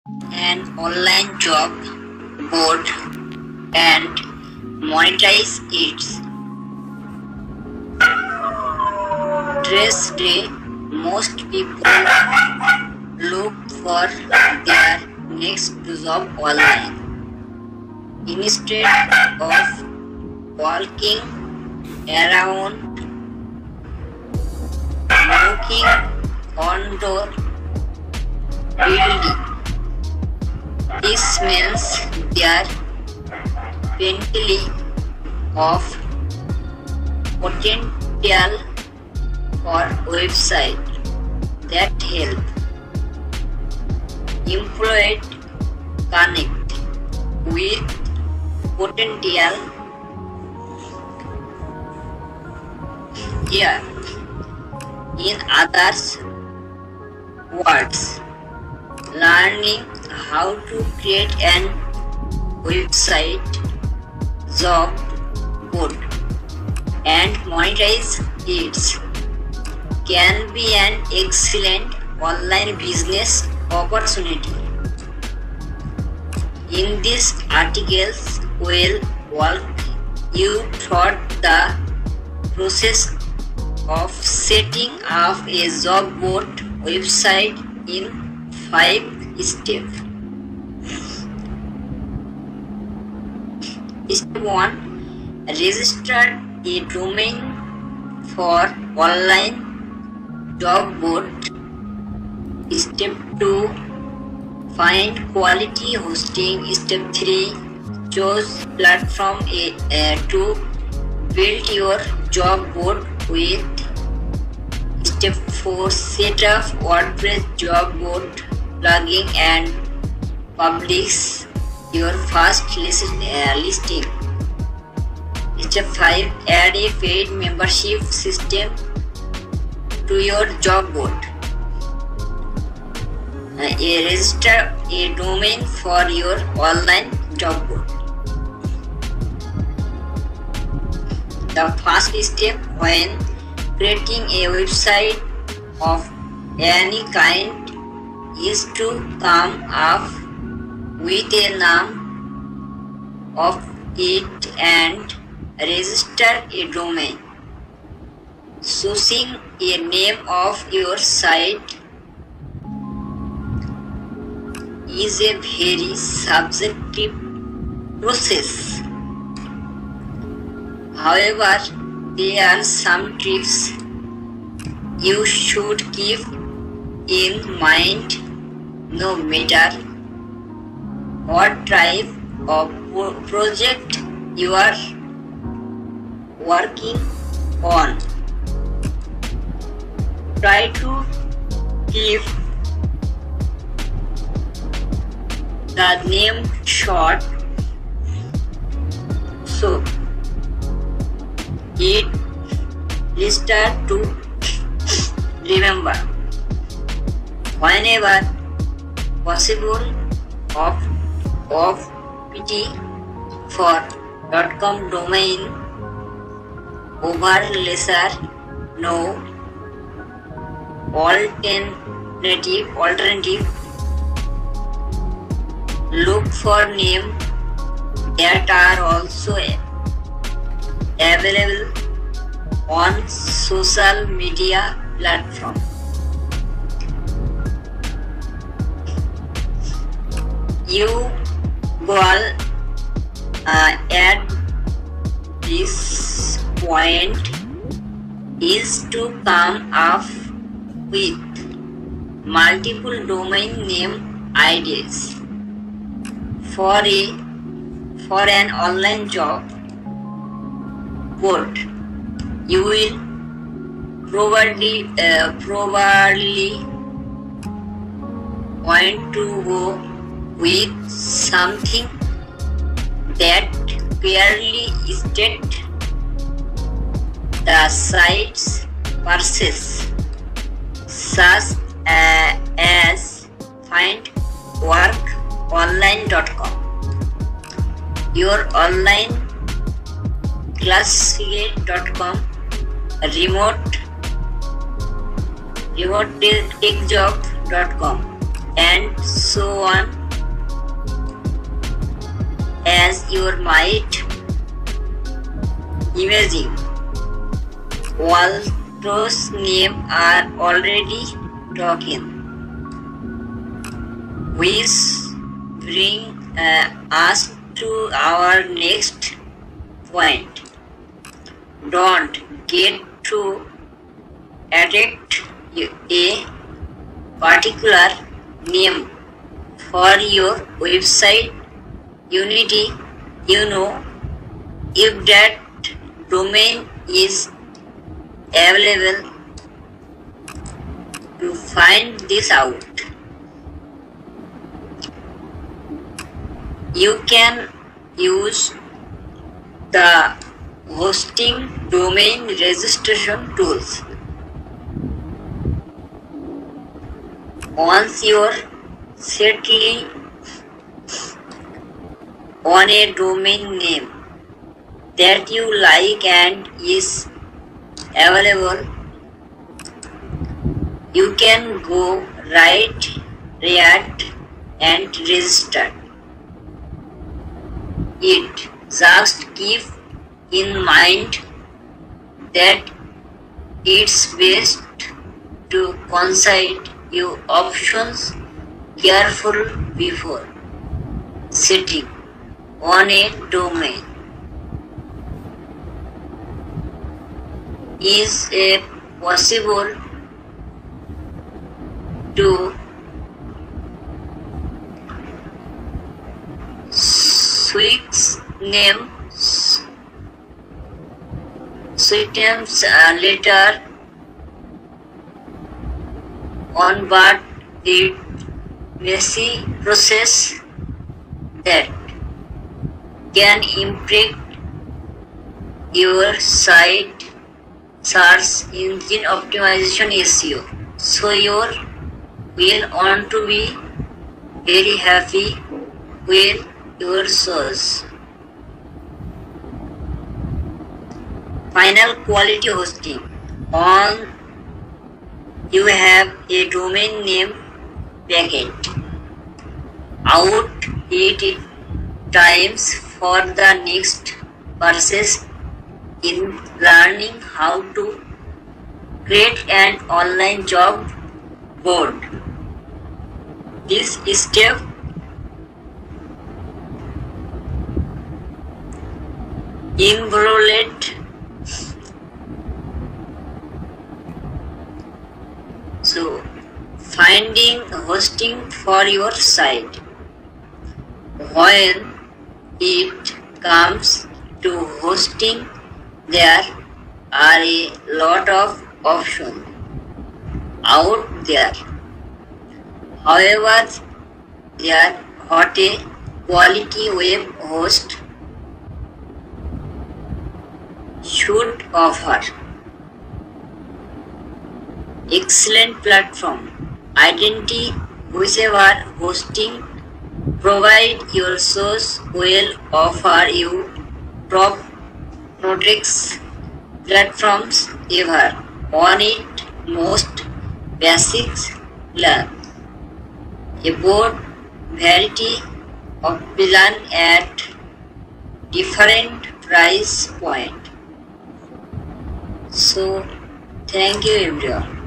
an online job board and monetize it. Stress day, most people look for their next job online. Instead of walking around knocking on door building, this means their plenty of potential for website that help employees connect with potential. Here, in others words, learning how to create an website, job board, and monetize it can be an excellent online business opportunity. In this article, we'll walk you through the process of setting up a job board website in 5 steps. Step 1. Register a domain for online job board. Step 2. Find quality hosting. Step 3. Choose platform to build your job board with. Step 4. Set up WordPress job board plugin and publish your first listing. Step 5. Add a paid membership system to your job board. Register a domain for your online job board. The first step when creating a website of any kind is to come up with a name of it and register a domain. Choosing a name of your site is a very subjective process. However, there are some tips you should keep in mind no matter what type of project you are working on. Try to keep the name short so it is to remember. Whenever possible, of PT for .com domain over lesser no alternative. Look for names that are also available on social media platform. You will at this point is to come up with multiple domain name ideas for an online job board. You will probably want to go with something that clearly states the site's purpose, such as findworkonline.com, your online classificate.com, remote techjob.com, and so on as you might imagine. All those names are already talking, which bring us to our next point. Don't get too attached a particular name for your website unity. If that domain is available. To find this out, you can use the hosting domain registration tools. Once you're settled on a domain name that you like and is available, you can go right and register it. Just keep in mind that it's best to consider your options carefully before setting on a domain. Is it possible to switch names later on, but it messy process that can impact your site search engine optimization SEO. So you will want to be very happy with your search. Final quality hosting. On you have a domain name packet out 8 times for the next process in learning how to create an online job board. This step involved finding hosting for your site. When it comes to hosting, there are a lot of options out there. However, what a quality web host should offer. Excellent platform identity. Whichever hosting provide your source will offer you top products platforms ever on it. Most basics learn about variety of plan at different price point. So thank you everyone.